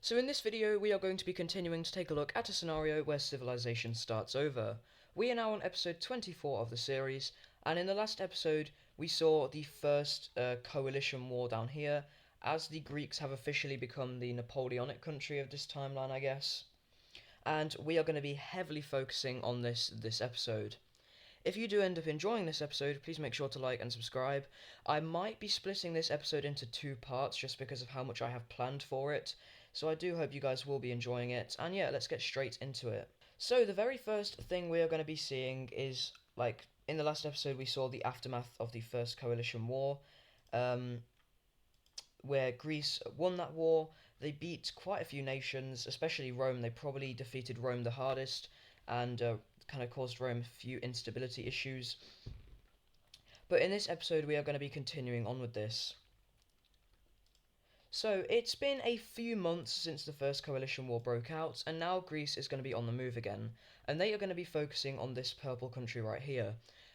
So in this video we are going to be continuing to take a look at a scenario where civilization starts over. We are now on episode 24 of the series, and in the last episode we saw the first coalition war down here, as the Greeks have officially become the Napoleonic country of this timeline, I guess. And we are going to be heavily focusing on this episode. If you do end up enjoying this episode, please make sure to like and subscribe. I might be splitting this episode into two parts just because of how much I have planned for it, so I do hope you guys will be enjoying it, and yeah, let's get straight into it. So the very first thing we are going to be seeing is, like, in the last episode we saw the aftermath of the First Coalition War, where Greece won that war. They beat quite a few nations, especially Rome. They probably defeated Rome the hardest, and kind of caused Rome a few instability issues. But in this episode we are going to be continuing on with this. So it's been a few months since the First Coalition War broke out, and now Greece is going to be on the move again, and they are going to be focusing on this purple country right here.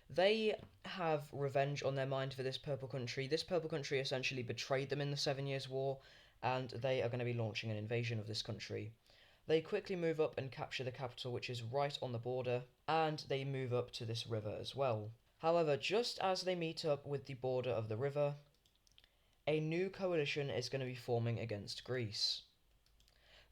They have revenge on their mind for this purple country. This purple country essentially betrayed them in the 7 Years' War, and they are going to be launching an invasion of this country. They quickly move up and capture the capital, which is right on the border, and they move up to this river as well. However, just as they meet up with the border of the river, a new coalition is going to be forming against Greece.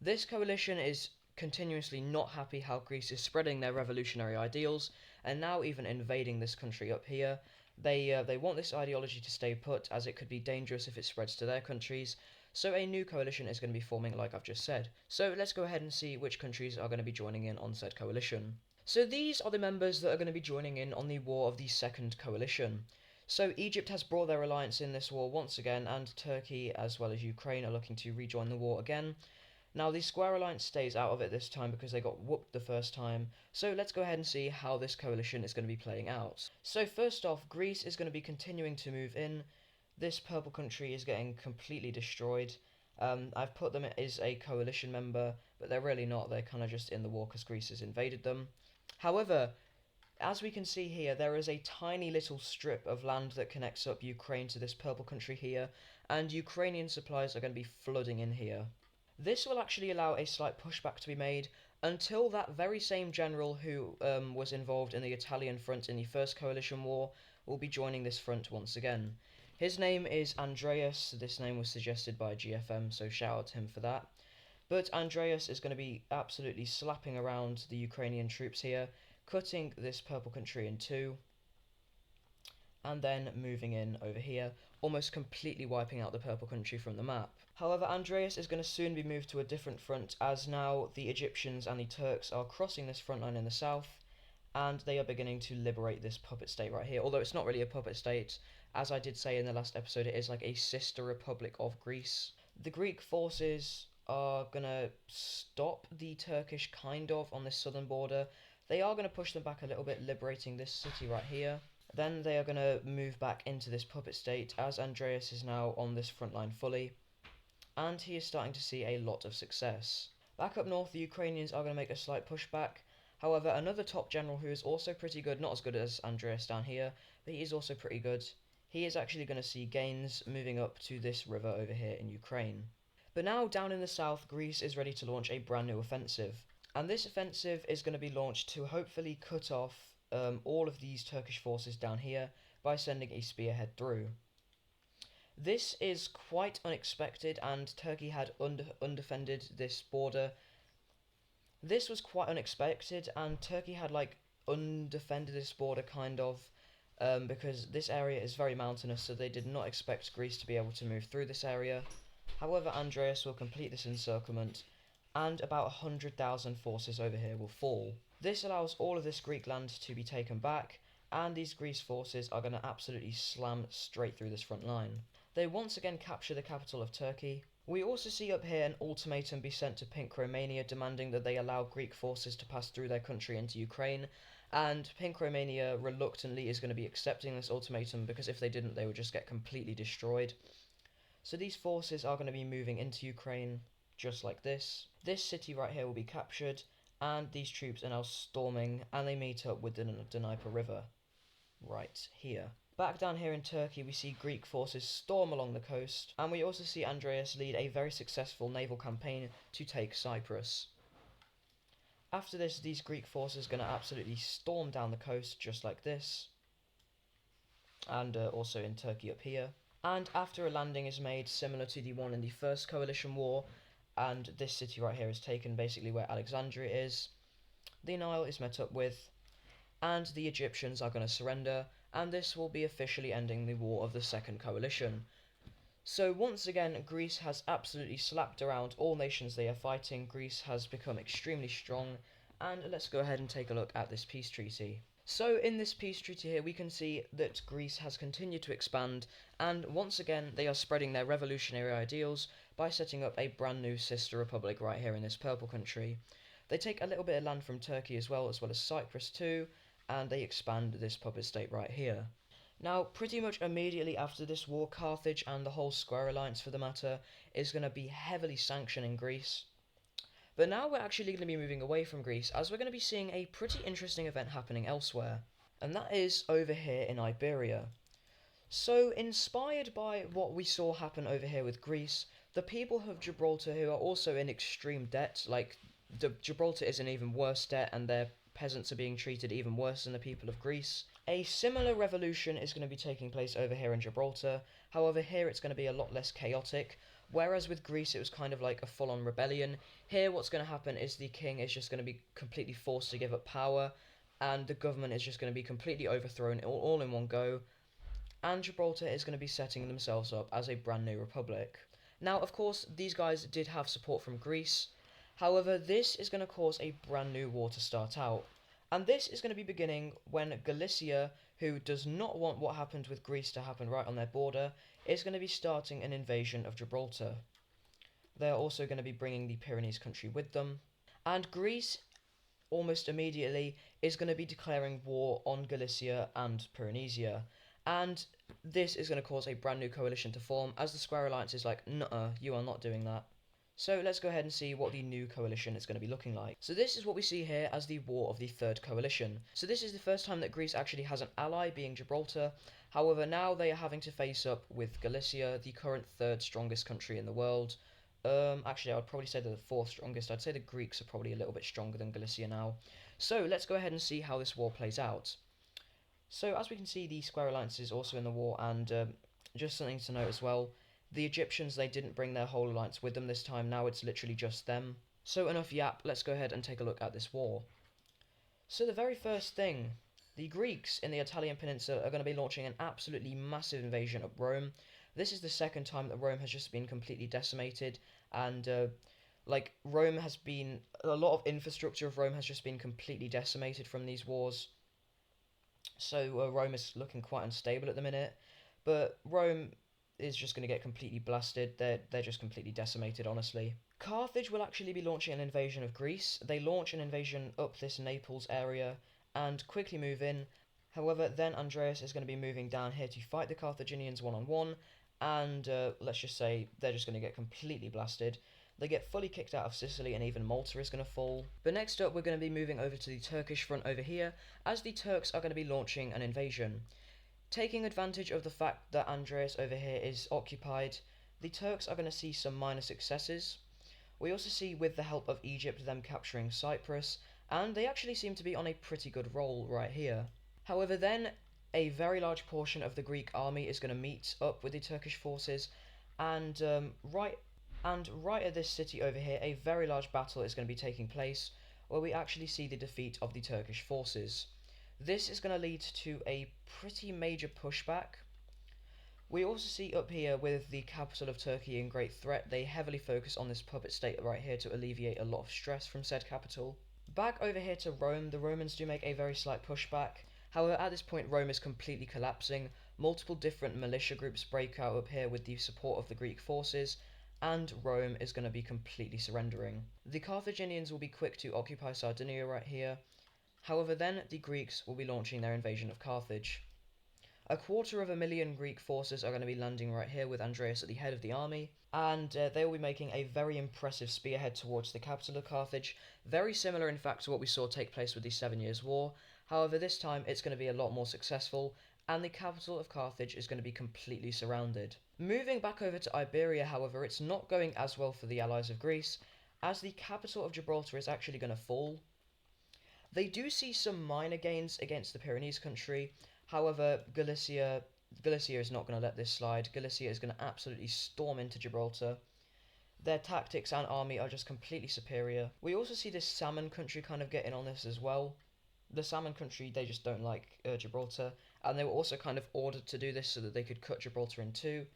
This coalition is continuously not happy how Greece is spreading their revolutionary ideals, and now even invading this country up here. They want this ideology to stay put, as it could be dangerous if it spreads to their countries, so a new coalition is going to be forming, like I've just said. So let's go ahead and see which countries are going to be joining in on said coalition. So these are the members that are going to be joining in on the War of the Second Coalition. So Egypt has brought their alliance in this war once again, and Turkey as well as Ukraine are looking to rejoin the war again. Now the Square Alliance stays out of it this time because they got whooped the first time, so let's go ahead and see how this coalition is going to be playing out. So first off, Greece is going to be continuing to move in. This purple country is getting completely destroyed. I've put them as a coalition member, but they're really not. They're kind of just in the war because Greece has invaded them. However, as we can see here, there is a tiny little strip of land that connects up Ukraine to this purple country here, and Ukrainian supplies are going to be flooding in here. This will actually allow a slight pushback to be made until that very same general who was involved in the Italian front in the First Coalition War will be joining this front once again. His name is Andreas. This name was suggested by GFM, so shout out to him for that. But Andreas is going to be absolutely slapping around the Ukrainian troops here, cutting this purple country in two, and then moving in over here, almost completely wiping out the purple country from the map. However, Andreas is going to soon be moved to a different front, as now the Egyptians and the Turks are crossing this front line in the south, and they are beginning to liberate this puppet state right here. Although it's not really a puppet state, as I did say in the last episode, it is like a sister republic of Greece. The Greek forces are going to stop the Turkish kind of on this southern border. They are going to push them back a little bit, liberating this city right here. Then they are going to move back into this puppet state, as Andreas is now on this front line fully, and he is starting to see a lot of success. Back up north, the Ukrainians are going to make a slight pushback. However, another top general who is also pretty good, not as good as Andreas down here, but he is also pretty good, he is actually going to see gains moving up to this river over here in Ukraine. But now, down in the south, Greece is ready to launch a brand new offensive. And this offensive is going to be launched to hopefully cut off all of these Turkish forces down here by sending a spearhead through. This is quite unexpected, and Turkey had undefended this border. This was quite unexpected, and Turkey had like undefended this border kind of, because this area is very mountainous, so they did not expect Greece to be able to move through this area. However, Andreas will complete this encirclement, and about 100,000 forces over here will fall. This allows all of this Greek land to be taken back, and these Greece forces are going to absolutely slam straight through this front line. They once again capture the capital of Turkey. We also see up here an ultimatum be sent to Pink Romania, demanding that they allow Greek forces to pass through their country into Ukraine, and Pink Romania reluctantly is going to be accepting this ultimatum, because if they didn't they would just get completely destroyed. So these forces are going to be moving into Ukraine, just like this. This city right here will be captured, and these troops are now storming, and they meet up with the Dnieper River, right here. Back down here in Turkey, we see Greek forces storm along the coast, and we also see Andreas lead a very successful naval campaign to take Cyprus. After this, these Greek forces are going to absolutely storm down the coast just like this, and also in Turkey up here. And after a landing is made similar to the one in the First Coalition War, and this city right here is taken, basically where Alexandria is, the Nile is met up with, and the Egyptians are going to surrender, and this will be officially ending the War of the Second Coalition. So once again, Greece has absolutely slapped around all nations they are fighting. Greece has become extremely strong, and let's go ahead and take a look at this peace treaty. So in this peace treaty here, we can see that Greece has continued to expand, and once again, they are spreading their revolutionary ideals by setting up a brand new sister republic right here in this purple country. They take a little bit of land from Turkey as well as Cyprus too, and they expand this puppet state right here. Now, pretty much immediately after this war, Carthage and the whole Square Alliance for the matter is going to be heavily sanctioning Greece. But now we're actually going to be moving away from Greece, as we're going to be seeing a pretty interesting event happening elsewhere, and that is over here in Iberia. So, inspired by what we saw happen over here with Greece, the people of Gibraltar, who are also in extreme debt, like Gibraltar is in even worse debt, and their peasants are being treated even worse than the people of Greece. A similar revolution is going to be taking place over here in Gibraltar. However, here it's going to be a lot less chaotic. Whereas with Greece, it was kind of like a full-on rebellion. Here, what's going to happen is the king is just going to be completely forced to give up power, and the government is just going to be completely overthrown all in one go. And Gibraltar is going to be setting themselves up as a brand new republic. Now, of course, these guys did have support from Greece. However, this is going to cause a brand new war to start out. And this is going to be beginning when Galicia, who does not want what happened with Greece to happen right on their border, is going to be starting an invasion of Gibraltar. They are also going to be bringing the Pyrenees country with them. And Greece, almost immediately, is going to be declaring war on Galicia and Pyrenesia. And this is going to cause a brand new coalition to form, as the Square Alliance is like, nuh-uh, you are not doing that. So let's go ahead and see what the new coalition is going to be looking like. So this is what we see here as the War of the Third Coalition. So this is the first time that Greece actually has an ally, being Gibraltar. However, now they are having to face up with Galicia, the current third strongest country in the world. Actually, I would probably say they're the fourth strongest. I'd say the Greeks are probably a little bit stronger than Galicia now. So let's go ahead and see how this war plays out. So as we can see, the Square Alliance is also in the war, and just something to note as well, the Egyptians, they didn't bring their whole alliance with them this time. Now it's literally just them. So enough yap, let's go ahead and take a look at this war. So the very first thing, the Greeks in the Italian peninsula are going to be launching an absolutely massive invasion of Rome. This is the second time that Rome has just been completely decimated, and Rome has been, a lot of infrastructure of Rome has just been completely decimated from these wars. So Rome is looking quite unstable at the minute, but Rome is just going to get completely blasted. They're just completely decimated, honestly. Carthage will actually be launching an invasion of Greece. They launch an invasion up this Naples area and quickly move in. However, then Andreas is going to be moving down here to fight the Carthaginians one-on-one, and let's just say they're just going to get completely blasted. They get fully kicked out of Sicily, and even Malta is going to fall. But next up, we're going to be moving over to the Turkish front over here, as the Turks are going to be launching an invasion. Taking advantage of the fact that Andreas over here is occupied, the Turks are going to see some minor successes. We also see, with the help of Egypt, them capturing Cyprus, and they actually seem to be on a pretty good roll right here. However, then, a very large portion of the Greek army is going to meet up with the Turkish forces, and right at this city over here, a very large battle is going to be taking place, where we actually see the defeat of the Turkish forces. This is going to lead to a pretty major pushback. We also see up here with the capital of Turkey in great threat, they heavily focus on this puppet state right here to alleviate a lot of stress from said capital. Back over here to Rome, the Romans do make a very slight pushback. However, at this point, Rome is completely collapsing. Multiple different militia groups break out up here with the support of the Greek forces, and Rome is going to be completely surrendering. The Carthaginians will be quick to occupy Sardinia right here. However, then the Greeks will be launching their invasion of Carthage. 250,000 Greek forces are going to be landing right here with Andreas at the head of the army, and they will be making a very impressive spearhead towards the capital of Carthage, very similar in fact to what we saw take place with the 7 Years' War. However, this time it's going to be a lot more successful, and the capital of Carthage is going to be completely surrounded. Moving back over to Iberia, however, it's not going as well for the allies of Greece, as the capital of Gibraltar is actually going to fall. They do see some minor gains against the Pyrenees country, however, Galicia is not going to let this slide. Galicia is going to absolutely storm into Gibraltar. Their tactics and army are just completely superior. We also see this Salmon country kind of getting on this as well. The Salmon country, they just don't like Gibraltar, and they were also kind of ordered to do this so that they could cut Gibraltar in two,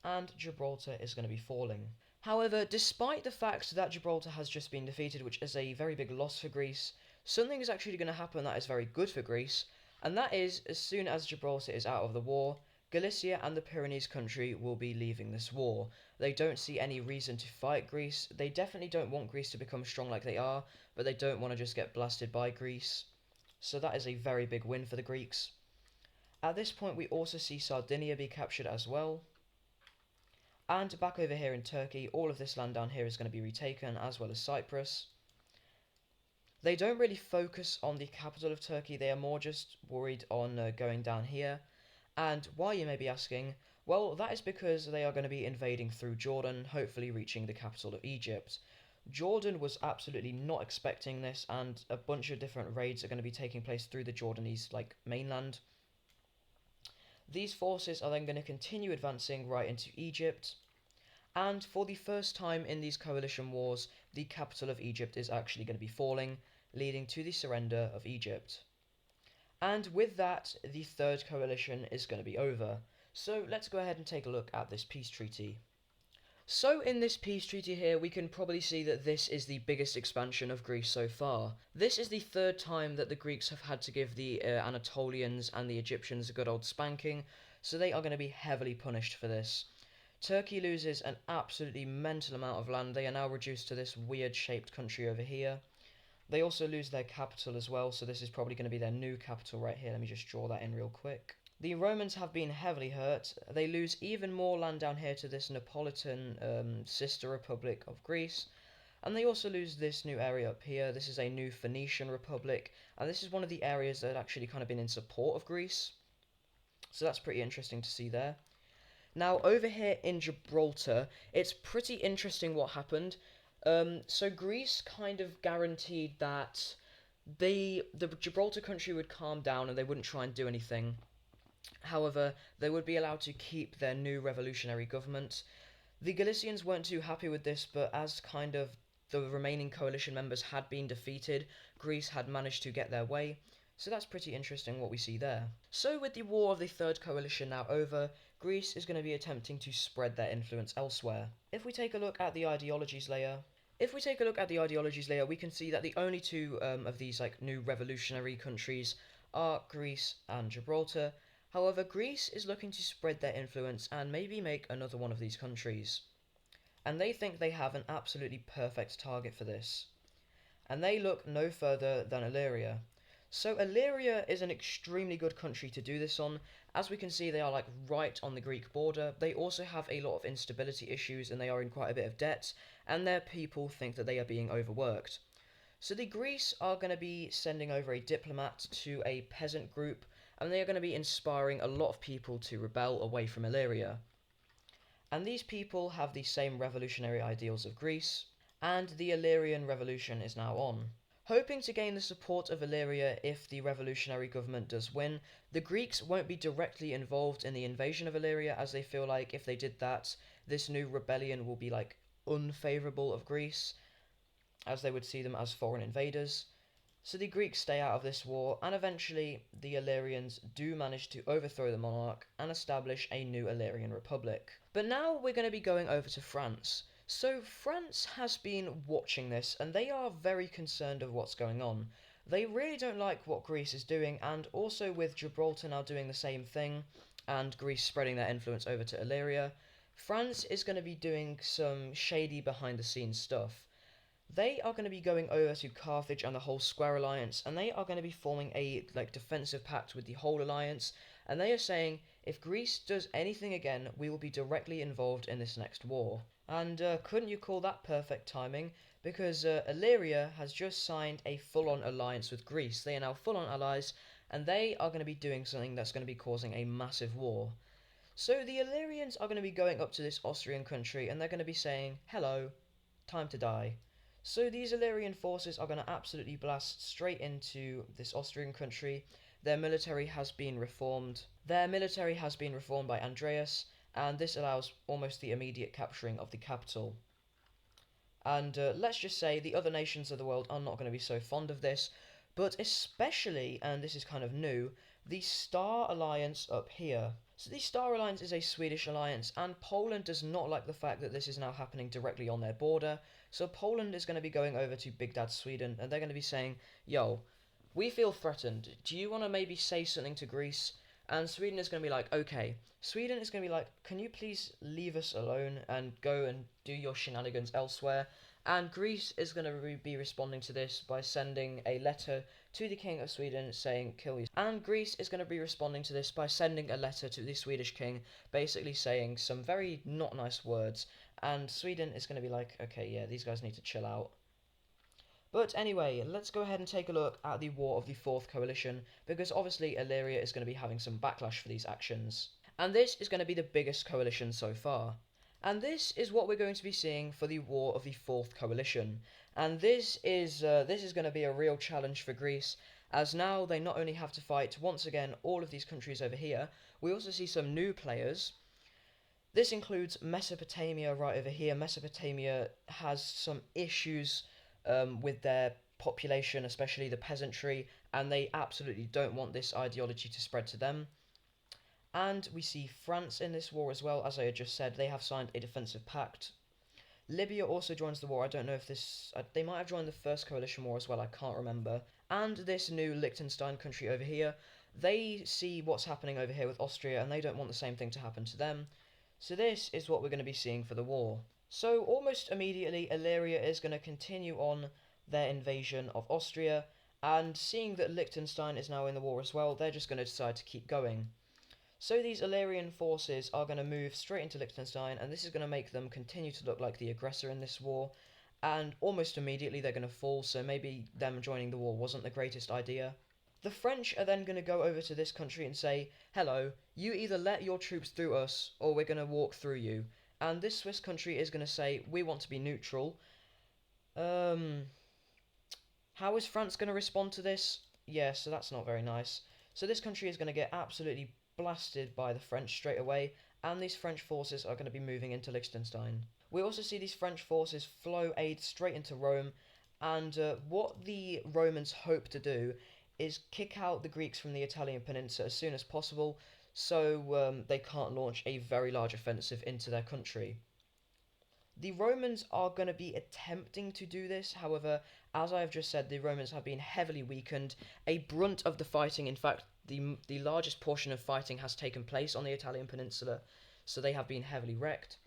and Gibraltar is going to be falling. However, despite the fact that Gibraltar has just been defeated, which is a very big loss for Greece, something is actually going to happen that is very good for Greece, and that is, as soon as Gibraltar is out of the war, Galicia and the Pyrenees country will be leaving this war. They don't see any reason to fight Greece. They definitely don't want Greece to become strong like they are, but they don't want to just get blasted by Greece. So that is a very big win for the Greeks. At this point, we also see Sardinia be captured as well. And back over here in Turkey, all of this land down here is going to be retaken, as well as Cyprus. They don't really focus on the capital of Turkey, they are more just worried on going down here. And why, you may be asking? Well, that is because they are going to be invading through Jordan, hopefully reaching the capital of Egypt. Jordan was absolutely not expecting this, and a bunch of different raids are going to be taking place through the Jordanese mainland. These forces are then going to continue advancing right into Egypt, and for the first time in these coalition wars, the capital of Egypt is actually going to be falling, leading to the surrender of Egypt. And with that, the third coalition is going to be over. So let's go ahead and take a look at this peace treaty. So in this peace treaty here, we can probably see that this is the biggest expansion of Greece so far. This is the third time that the Greeks have had to give the Anatolians and the Egyptians a good old spanking, so they are going to be heavily punished for this. Turkey loses an absolutely mental amount of land. They are now reduced to this weird shaped country over here. They also lose their capital as well, so this is probably going to be their new capital right here. Let me just draw that in real quick. The Romans have been heavily hurt. They lose even more land down here to this Neapolitan sister republic of Greece. And they also lose this new area up here. This is a new Phoenician republic. And this is one of the areas that had actually kind of been in support of Greece. So that's pretty interesting to see there. Now, over here in Gibraltar, it's pretty interesting what happened. So Greece kind of guaranteed that the Gibraltar country would calm down and they wouldn't try and do anything. However, they would be allowed to keep their new revolutionary government. The Galicians weren't too happy with this, but as kind of the remaining coalition members had been defeated, Greece had managed to get their way. So that's pretty interesting what we see there. So with the War of the Third Coalition now over, Greece is going to be attempting to spread their influence elsewhere. If we take a look at the ideologies layer, we can see that the only two of these new revolutionary countries are Greece and Gibraltar. However, Greece is looking to spread their influence and maybe make another one of these countries. And they think they have an absolutely perfect target for this. And they look no further than Illyria. So Illyria is an extremely good country to do this on. As we can see, they are right on the Greek border. They also have a lot of instability issues and they are in quite a bit of debt. And their people think that they are being overworked. So the Greece are going to be sending over a diplomat to a peasant group, and they are going to be inspiring a lot of people to rebel away from Illyria. And these people have the same revolutionary ideals of Greece, and the Illyrian revolution is now on. Hoping to gain the support of Illyria if the revolutionary government does win, the Greeks won't be directly involved in the invasion of Illyria, as they feel like if they did that, this new rebellion will be unfavourable of Greece, as they would see them as foreign invaders. So the Greeks stay out of this war, and eventually the Illyrians do manage to overthrow the monarch and establish a new Illyrian republic. But now we're going to be going over to France. So France has been watching this, and they are very concerned of what's going on. They really don't like what Greece is doing, and also with Gibraltar now doing the same thing, and Greece spreading their influence over to Illyria, France is going to be doing some shady behind the scenes stuff. They are going to be going over to Carthage and the whole Square Alliance, and they are going to be forming a defensive pact with the whole alliance, and they are saying, if Greece does anything again, we will be directly involved in this next war. And couldn't you call that perfect timing? Because Illyria has just signed a full-on alliance with Greece. They are now full-on allies, and they are going to be doing something that's going to be causing a massive war. So the Illyrians are going to be going up to this Austrian country and they're going to be saying, hello, time to die. So these Illyrian forces are going to absolutely blast straight into this Austrian country. Their military has been reformed. Their military has been reformed by Andreas, and this allows almost the immediate capturing of the capital. And let's just say the other nations of the world are not going to be so fond of this, but especially, and this is kind of new, the Star Alliance up here. So the Star Alliance is a Swedish alliance, and Poland does not like the fact that this is now happening directly on their border. So Poland is going to be going over to Big Dad Sweden, and they're going to be saying, yo, we feel threatened. Do you want to maybe say something to Greece? And Sweden is going to be like, okay. Sweden is going to be like, can you please leave us alone and go and do your shenanigans elsewhere? And Greece is going to be responding to this by sending a letter to the King of Sweden saying, kill you. And Greece is going to be responding to this by sending a letter to the Swedish King, basically saying some very not nice words. And Sweden is going to be like, okay, yeah, these guys need to chill out. But anyway, let's go ahead and take a look at the War of the Fourth Coalition, because obviously Illyria is going to be having some backlash for these actions. And this is going to be the biggest coalition so far. And this is what we're going to be seeing for the War of the Fourth Coalition. And this is going to be a real challenge for Greece, as now they not only have to fight, once again, all of these countries over here, we also see some new players. This includes Mesopotamia right over here. Mesopotamia has some issues with their population, especially the peasantry, and they absolutely don't want this ideology to spread to them. And we see France in this war as well. As I had just said, they have signed a defensive pact. Libya also joins the war. I don't know if this... they might have joined the First Coalition War as well, I can't remember. And this new Liechtenstein country over here, they see what's happening over here with Austria, and they don't want the same thing to happen to them. So this is what we're going to be seeing for the war. So almost immediately, Illyria is going to continue on their invasion of Austria, and seeing that Liechtenstein is now in the war as well, they're just going to decide to keep going. So these Illyrian forces are going to move straight into Liechtenstein, and this is going to make them continue to look like the aggressor in this war, and almost immediately they're going to fall, so maybe them joining the war wasn't the greatest idea. The French are then going to go over to this country and say, hello, you either let your troops through us, or we're going to walk through you. And this Swiss country is going to say, we want to be neutral. How is France going to respond to this? Yeah, so that's not very nice. So this country is going to get absolutely blasted by the French straight away, and these French forces are going to be moving into Liechtenstein. We also see these French forces flow aid straight into Rome, and what the Romans hope to do is kick out the Greeks from the Italian peninsula as soon as possible, so they can't launch a very large offensive into their country. The Romans are going to be attempting to do this, however, as I have just said, the Romans have been heavily weakened. A brunt of the fighting, in fact, the largest portion of fighting has taken place on the Italian peninsula, so they have been heavily wrecked.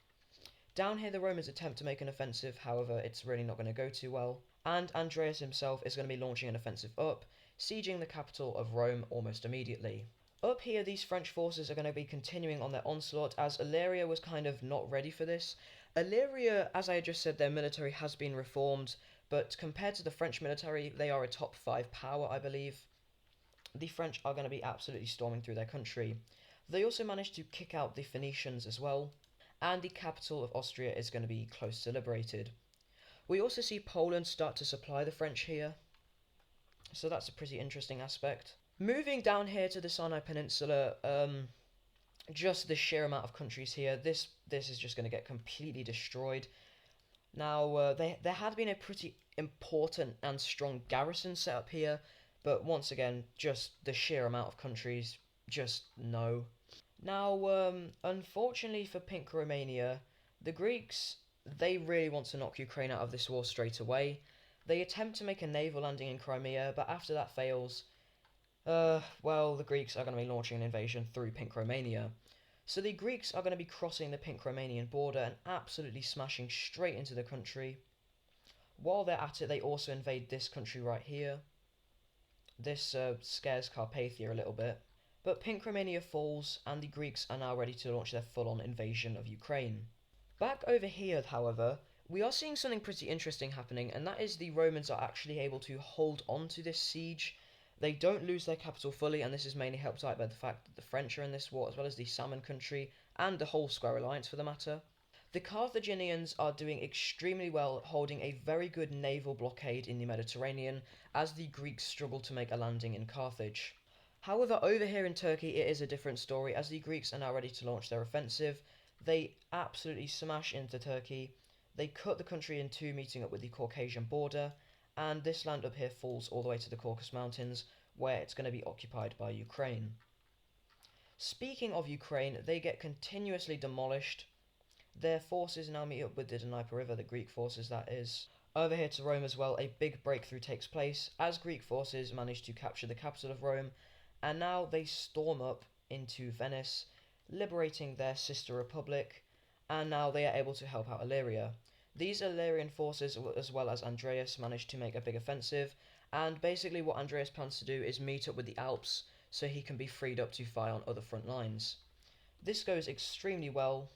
Down here, the Romans attempt to make an offensive, however, it's really not going to go too well. And Andreas himself is going to be launching an offensive up, sieging the capital of Rome almost immediately. Up here, these French forces are going to be continuing on their onslaught, as Illyria was kind of not ready for this. Illyria, as I had just said, their military has been reformed, but compared to the French military, they are a top 5 power, I believe. The French are going to be absolutely storming through their country. They also managed to kick out the Phoenicians as well, and the capital of Austria is going to be close to liberated. We also see Poland start to supply the French here, so that's a pretty interesting aspect. Moving down here to the Sinai Peninsula, just the sheer amount of countries here, this is just going to get completely destroyed. Now, there had been a pretty important and strong garrison set up here, but once again, just the sheer amount of countries, just no. Now, unfortunately for Pink Romania, the Greeks, they really want to knock Ukraine out of this war straight away. They attempt to make a naval landing in Crimea, but after that fails, well, the Greeks are going to be launching an invasion through Pink Romania. So the Greeks are going to be crossing the Pink Romanian border and absolutely smashing straight into the country. While they're at it, they also invade this country right here. This scares Carpathia a little bit. But Pink Romania falls, and the Greeks are now ready to launch their full-on invasion of Ukraine. Back over here, however, we are seeing something pretty interesting happening, and that is the Romans are actually able to hold on to this siege. They don't lose their capital fully, and this is mainly helped out by the fact that the French are in this war, as well as the Salmon Country and the whole Square Alliance for the matter. The Carthaginians are doing extremely well, holding a very good naval blockade in the Mediterranean as the Greeks struggle to make a landing in Carthage. However, over here in Turkey, it is a different story as the Greeks are now ready to launch their offensive. They absolutely smash into Turkey. They cut the country in two, meeting up with the Caucasian border, and this land up here falls all the way to the Caucasus Mountains, where it's going to be occupied by Ukraine. Speaking of Ukraine, they get continuously demolished. Their forces now meet up with the Dnieper River, the Greek forces that is. Over here to Rome as well, a big breakthrough takes place as Greek forces manage to capture the capital of Rome, and now they storm up into Venice, liberating their sister republic, and now they are able to help out Illyria. These Illyrian forces, as well as Andreas, manage to make a big offensive, and basically what Andreas plans to do is meet up with the Alps so he can be freed up to fight on other front lines. This goes extremely well,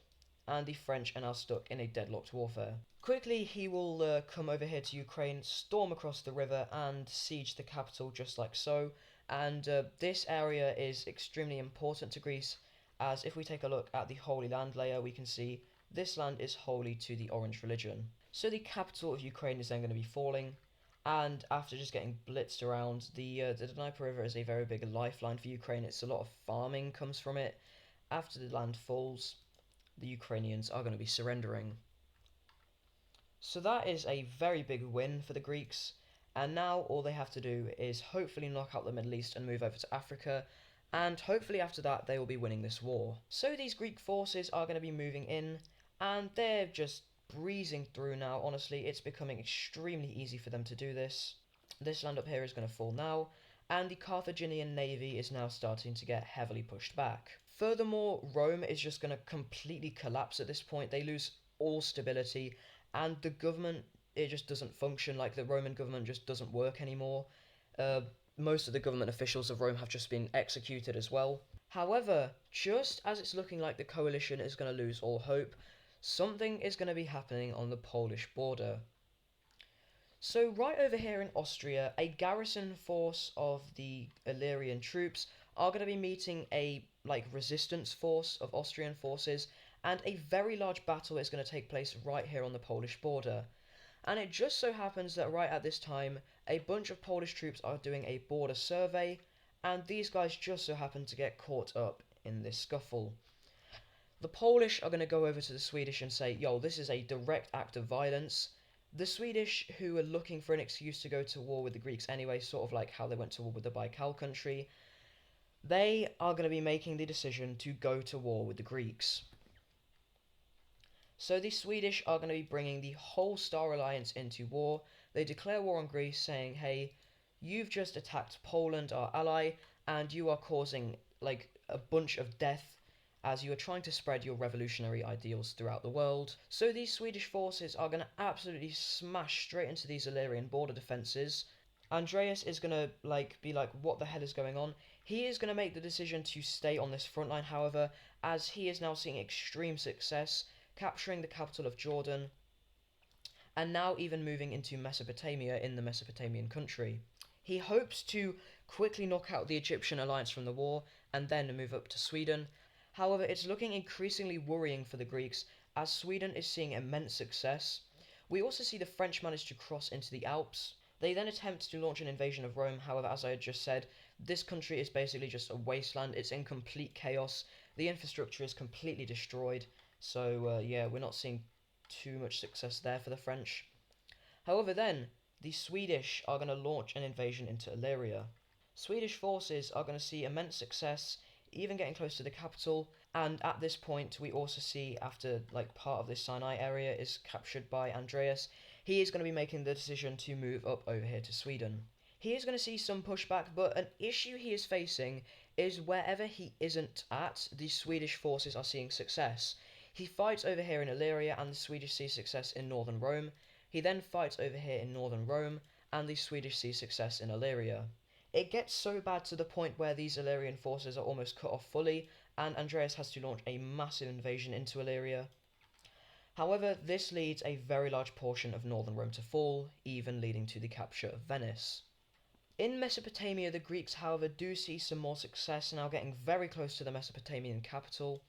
and the French are now stuck in a deadlocked warfare. Quickly, he will come over here to Ukraine, storm across the river, and siege the capital just like so. And this area is extremely important to Greece, as if we take a look at the Holy Land layer, we can see this land is holy to the Orange religion. So the capital of Ukraine is then going to be falling, and after just getting blitzed around, the Dnieper River is a very big lifeline for Ukraine. It's a lot of farming comes from it. After the land falls, the Ukrainians are going to be surrendering. So that is a very big win for the Greeks, and now all they have to do is hopefully knock out the Middle East and move over to Africa, and hopefully after that they will be winning this war. So these Greek forces are going to be moving in, and they're just breezing through now. Honestly, it's becoming extremely easy for them to do this. This land up here is going to fall now, and the Carthaginian navy is now starting to get heavily pushed back. Furthermore, Rome is just going to completely collapse at this point. They lose all stability, and the government, it just doesn't function. Like, the Roman government just doesn't work anymore. Most of the government officials of Rome have just been executed as well. However, just as it's looking like the coalition is going to lose all hope, something is going to be happening on the Polish border. So right over here in Austria, a garrison force of the Illyrian troops are going to be meeting a resistance force of Austrian forces, and a very large battle is going to take place right here on the Polish border. And it just so happens that right at this time, a bunch of Polish troops are doing a border survey, and these guys just so happen to get caught up in this scuffle. The Polish are going to go over to the Swedish and say, yo, this is a direct act of violence. The Swedish, who are looking for an excuse to go to war with the Greeks anyway, sort of like how they went to war with the Baikal country, they are going to be making the decision to go to war with the Greeks. So the Swedish are going to be bringing the whole Star Alliance into war. They declare war on Greece, saying, hey, you've just attacked Poland, our ally, and you are causing a bunch of death as you are trying to spread your revolutionary ideals throughout the world. So these Swedish forces are going to absolutely smash straight into these Illyrian border defences. Andreas is going to be like, what the hell is going on? He is going to make the decision to stay on this front line, however, as he is now seeing extreme success, capturing the capital of Jordan, and now even moving into Mesopotamia in the Mesopotamian country. He hopes to quickly knock out the Egyptian alliance from the war, and then move up to Sweden. However, it's looking increasingly worrying for the Greeks, as Sweden is seeing immense success. We also see the French manage to cross into the Alps. They then attempt to launch an invasion of Rome, however, as I had just said, this country is basically just a wasteland. It's in complete chaos. The infrastructure is completely destroyed. So, yeah, we're not seeing too much success there for the French. However, then, the Swedish are going to launch an invasion into Illyria. Swedish forces are going to see immense success, even getting close to the capital, and at this point we also see, after part of this Sinai area is captured by Andreas, he is going to be making the decision to move up over here to Sweden. He is going to see some pushback, but an issue he is facing is wherever he isn't at, the Swedish forces are seeing success. He fights over here in Illyria, and the Swedish see success in northern Rome. He then fights over here in northern Rome, and the Swedish see success in Illyria. It gets so bad to the point where these Illyrian forces are almost cut off fully, and Andreas has to launch a massive invasion into Illyria. However, this leads a very large portion of northern Rome to fall, even leading to the capture of Venice. In Mesopotamia, the Greeks, however, do see some more success, now getting very close to the Mesopotamian capital,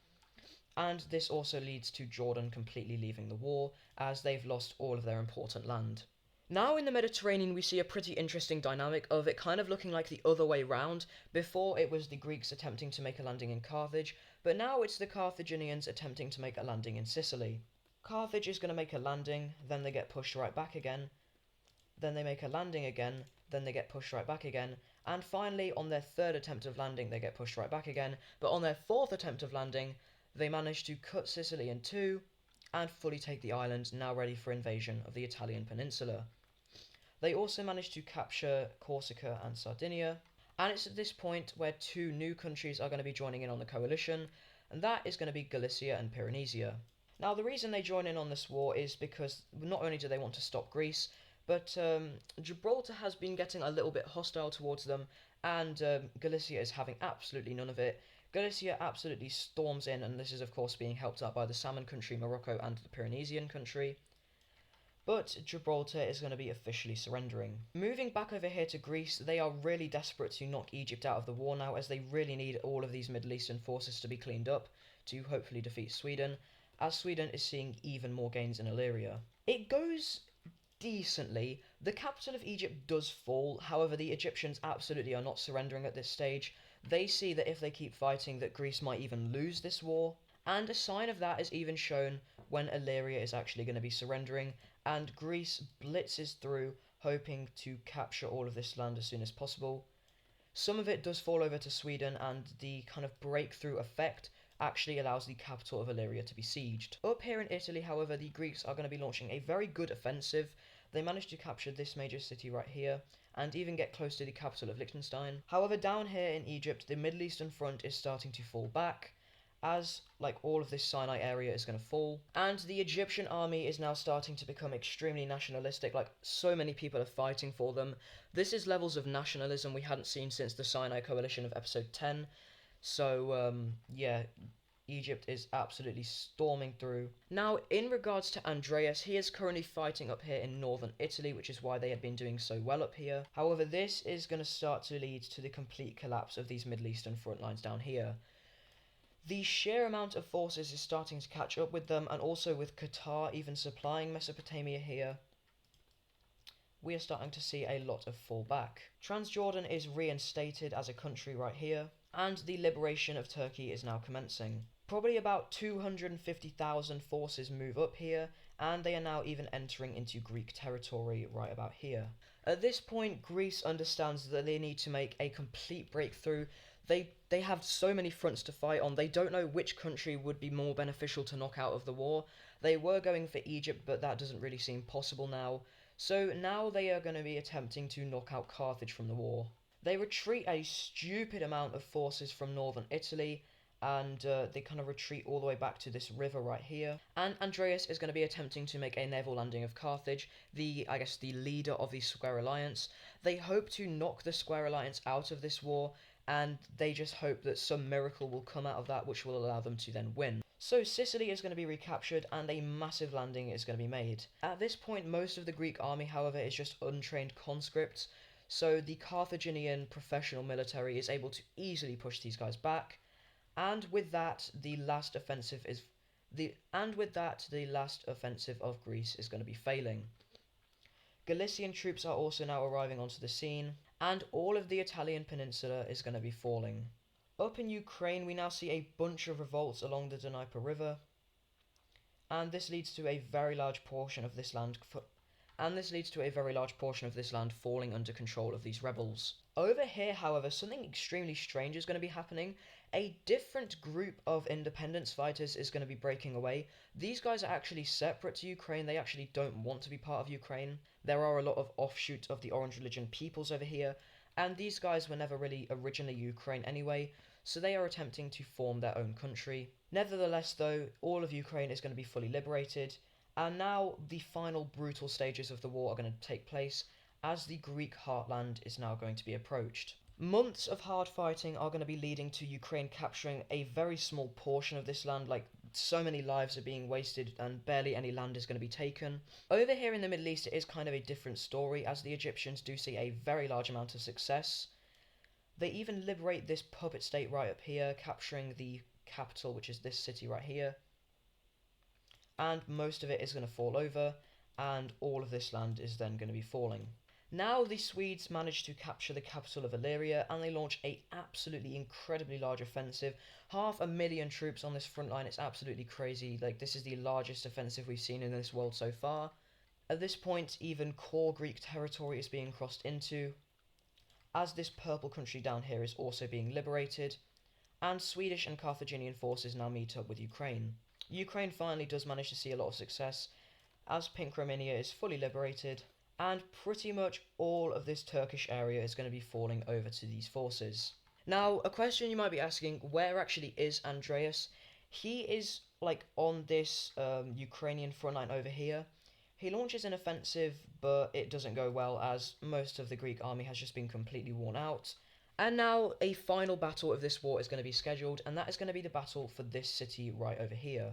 and this also leads to Jordan completely leaving the war, as they've lost all of their important land. Now in the Mediterranean, we see a pretty interesting dynamic of it kind of looking like the other way round. Before, it was the Greeks attempting to make a landing in Carthage, but now it's the Carthaginians attempting to make a landing in Sicily. Carthage is going to make a landing, then they get pushed right back again, then they make a landing again, then they get pushed right back again, and finally, on their third attempt of landing, they get pushed right back again, but on their fourth attempt of landing, they manage to cut Sicily in two, and fully take the island, now ready for invasion of the Italian peninsula. They also managed to capture Corsica and Sardinia, and it's at this point where two new countries are going to be joining in on the coalition, and that is going to be Galicia and Pyrenesia. Now, the reason they join in on this war is because not only do they want to stop Greece, but Gibraltar has been getting a little bit hostile towards them, and Galicia is having absolutely none of it. Galicia absolutely storms in, and this is of course being helped out by the Salmon country, Morocco, and the Pyrenean country. But Gibraltar is going to be officially surrendering. Moving back over here to Greece, they are really desperate to knock Egypt out of the war now, as they really need all of these Middle Eastern forces to be cleaned up to hopefully defeat Sweden, as Sweden is seeing even more gains in Illyria. It goes decently. The capital of Egypt does fall, however the Egyptians absolutely are not surrendering at this stage. They see that if they keep fighting that Greece might even lose this war, and a sign of that is even shown when Illyria is actually going to be surrendering, and Greece blitzes through, hoping to capture all of this land as soon as possible. Some of it does fall over to Sweden, and the kind of breakthrough effect actually allows the capital of Illyria to be sieged. Up here in Italy, however, the Greeks are going to be launching a very good offensive. They managed to capture this major city right here, and even get close to the capital of Liechtenstein. However, down here in Egypt, the Middle Eastern front is starting to fall back, as like all of this Sinai area is going to fall, and the Egyptian army is now starting to become extremely nationalistic. Like, so many people are fighting for them. This is levels of nationalism we hadn't seen since the Sinai coalition of episode 10. So yeah, Egypt is absolutely storming through. Now, in regards to Andreas, he is currently fighting up here in northern Italy, which is why they had been doing so well up here. However, this is going to start to lead to the complete collapse of these Middle Eastern front lines down here. The sheer amount of forces is starting to catch up with them, and also with Qatar even supplying Mesopotamia here, we are starting to see a lot of fallback. Transjordan is reinstated as a country right here, and the liberation of Turkey is now commencing. Probably about 250,000 forces move up here, and they are now even entering into Greek territory right about here. At this point, Greece understands that they need to make a complete breakthrough. They have so many fronts to fight on, they don't know which country would be more beneficial to knock out of the war. They were going for Egypt, but that doesn't really seem possible now. So now they are going to be attempting to knock out Carthage from the war. They retreat a stupid amount of forces from northern Italy, and they kind of retreat all the way back to this river right here. And Andreas is going to be attempting to make a naval landing of Carthage, I guess the leader of the Square Alliance. They hope to knock the Square Alliance out of this war, and they just hope that some miracle will come out of that which will allow them to then win. So Sicily is going to be recaptured, and a massive landing is going to be made. At this point, most of the Greek army, however, is just untrained conscripts, so the Carthaginian professional military is able to easily push these guys back, and with that, the last offensive of Greece is going to be failing. Galician troops are also now arriving onto the scene, and all of the Italian peninsula is going to be falling. Up in Ukraine, we now see a bunch of revolts along the Dnieper River, and this leads to a very large portion of this land falling under control of these rebels. Over here, however, something extremely strange is going to be happening. A different group of independence fighters is going to be breaking away. These guys are actually separate to Ukraine. They actually don't want to be part of Ukraine. There are a lot of offshoots of the Orange Religion peoples over here, and these guys were never really originally Ukraine anyway, so they are attempting to form their own country. Nevertheless, though, all of Ukraine is going to be fully liberated, and now the final brutal stages of the war are going to take place, as the Greek heartland is now going to be approached. Months of hard fighting are going to be leading to Ukraine capturing a very small portion of this land, like so many lives are being wasted and barely any land is going to be taken. Over here in the Middle East, it is kind of a different story, as the Egyptians do see a very large amount of success. They even liberate this puppet state right up here, capturing the capital, which is this city right here. And most of it is going to fall over, and all of this land is then going to be falling. Now the Swedes manage to capture the capital of Illyria, and they launch a absolutely incredibly large offensive. 500,000 troops on this front line. It's absolutely crazy. Like, this is the largest offensive we've seen in this world so far. At this point, even core Greek territory is being crossed into, as this purple country down here is also being liberated, and Swedish and Carthaginian forces now meet up with Ukraine. Ukraine finally does manage to see a lot of success, as Pink Romania is fully liberated, and pretty much all of this Turkish area is going to be falling over to these forces. Now, a question you might be asking, where actually is Andreas? He is, like, on this Ukrainian front line over here. He launches an offensive, but it doesn't go well, as most of the Greek army has just been completely worn out. And now a final battle of this war is going to be scheduled, and that is going to be the battle for this city right over here.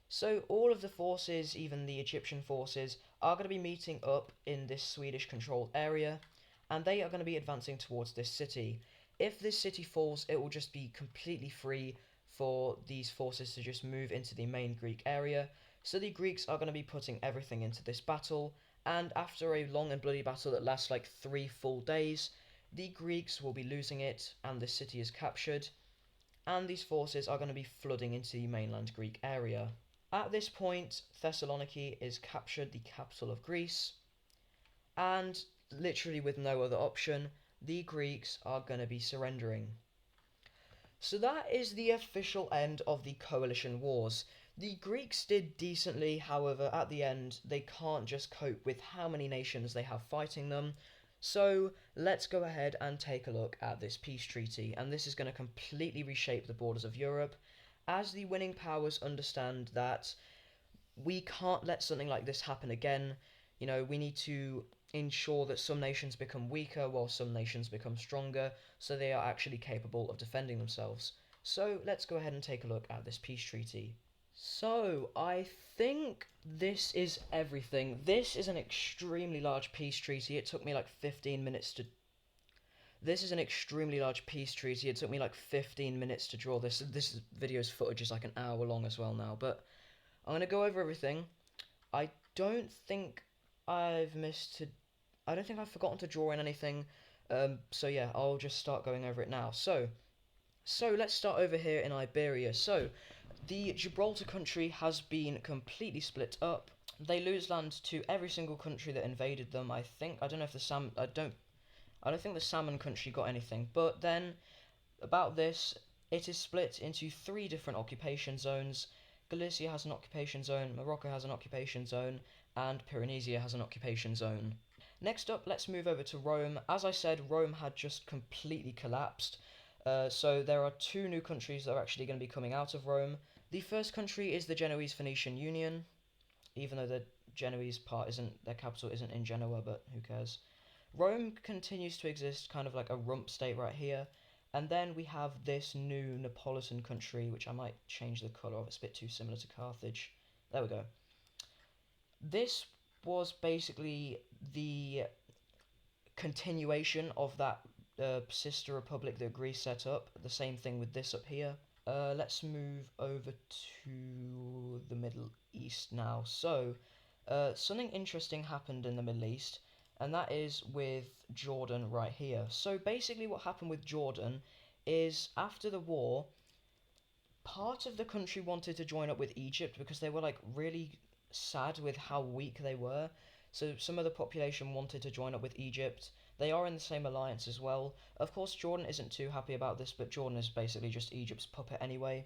So all of the forces, even the Egyptian forces, are going to be meeting up in this Swedish controlled area, and they are going to be advancing towards this city. If this city falls, it will just be completely free for these forces to just move into the main Greek area. So the Greeks are going to be putting everything into this battle, and after a long and bloody battle that lasts like 3 full days, the Greeks will be losing it, and the city is captured, and these forces are going to be flooding into the mainland Greek area. At this point, Thessaloniki is captured, the capital of Greece, and literally with no other option, the Greeks are going to be surrendering. So that is the official end of the coalition wars. The Greeks did decently, however, at the end, they can't just cope with how many nations they have fighting them. So let's go ahead and take a look at this peace treaty, and this is going to completely reshape the borders of Europe, as the winning powers understand that we can't let something like this happen again. You know, we need to ensure that some nations become weaker while some nations become stronger, so they are actually capable of defending themselves. So let's go ahead and take a look at this peace treaty. So I think this is everything. This is an extremely large peace treaty. It took me like 15 minutes to This is an extremely large peace treaty. It took me like 15 minutes to draw this. This video's footage is like an hour long as well now, but I'm going to go over everything. I don't think I've missed to... I don't think I've forgotten to draw in anything. So yeah, I'll just start going over it now. So let's start over here in Iberia. So, the Gibraltar country has been completely split up. They lose land to every single country that invaded them, I think. I don't know if the I don't think the Salmon country got anything. But then, about this, it is split into 3 different occupation zones. Galicia has an occupation zone, Morocco has an occupation zone, and Pyrenesia has an occupation zone. Next up, let's move over to Rome. As I said, Rome had just completely collapsed. So there are 2 new countries that are actually going to be coming out of Rome. The first country is the Genoese Phoenician Union, even though the Genoese part their capital isn't in Genoa, but who cares. Rome continues to exist kind of like a rump state right here. And then we have this new Neapolitan country, which I might change the colour of. It's a bit too similar to Carthage. There we go. This was basically the continuation of that sister republic that Greece set up. The same thing with this up here. Let's move over to the Middle East now. So, something interesting happened in the Middle East, and that is with Jordan right here. So basically what happened with Jordan is after the war, part of the country wanted to join up with Egypt because they were like really sad with how weak they were. So some of the population wanted to join up with Egypt. They are in the same alliance as well. Of course, Jordan isn't too happy about this, but Jordan is basically just Egypt's puppet anyway.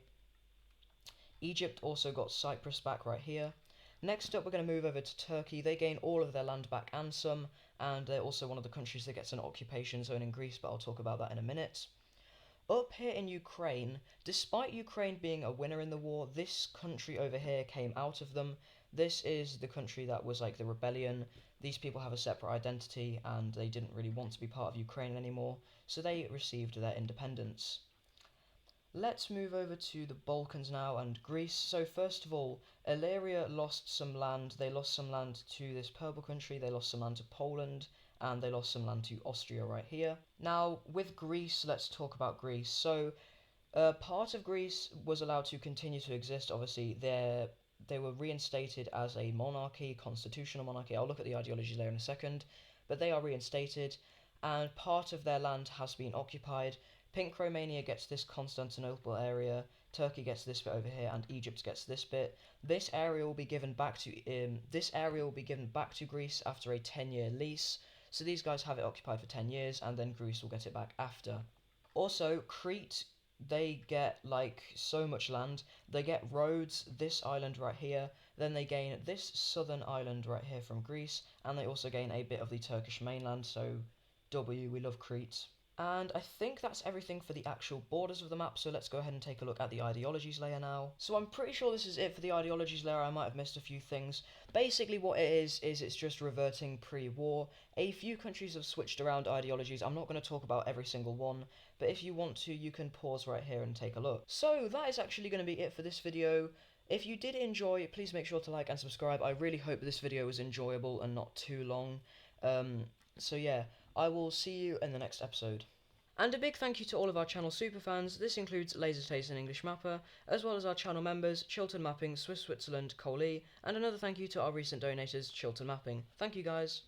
Egypt also got Cyprus back right here. Next up, we're going to move over to Turkey. They gain all of their land back and some, and they're also one of the countries that gets an occupation zone in Greece, but I'll talk about that in a minute. Up here in Ukraine, despite Ukraine being a winner in the war, this country over here came out of them. This is the country that was like the rebellion. These people have a separate identity and they didn't really want to be part of Ukraine anymore, so they received their independence. Let's move over to the Balkans now and Greece. So first of all, Illyria lost some land. They lost some land to this purple country, they lost some land to Poland, and they lost some land to Austria right here. Now, with Greece, let's talk about Greece. So part of Greece was allowed to continue to exist. Obviously, they were reinstated as a monarchy, constitutional monarchy. I'll look at the ideologies later in a second, but they are reinstated, and part of their land has been occupied. Pink Romania gets this Constantinople area, Turkey gets this bit over here, and Egypt gets this bit. This area will be given back to Greece after a 10-year lease. So these guys have it occupied for 10 years, and then Greece will get it back after. Also, Crete, they get like so much land. They get Rhodes, this island right here, then they gain this southern island right here from Greece, and they also gain a bit of the Turkish mainland, so W, we love Crete. And I think that's everything for the actual borders of the map, so let's go ahead and take a look at the ideologies layer now. So I'm pretty sure this is it for the ideologies layer. I might have missed a few things. Basically what it is it's just reverting pre-war. A few countries have switched around ideologies. I'm not going to talk about every single one, but if you want to, you can pause right here and take a look. So that is actually going to be it for this video. If you did enjoy, please make sure to like and subscribe. I really hope this video was enjoyable and not too long. So yeah, I will see you in the next episode. And a big thank you to all of our channel superfans. This includes Laser Taste and English Mapper, as well as our channel members, Chilton Mapping, Swiss Switzerland, Coley, and another thank you to our recent donators, Chilton Mapping. Thank you guys.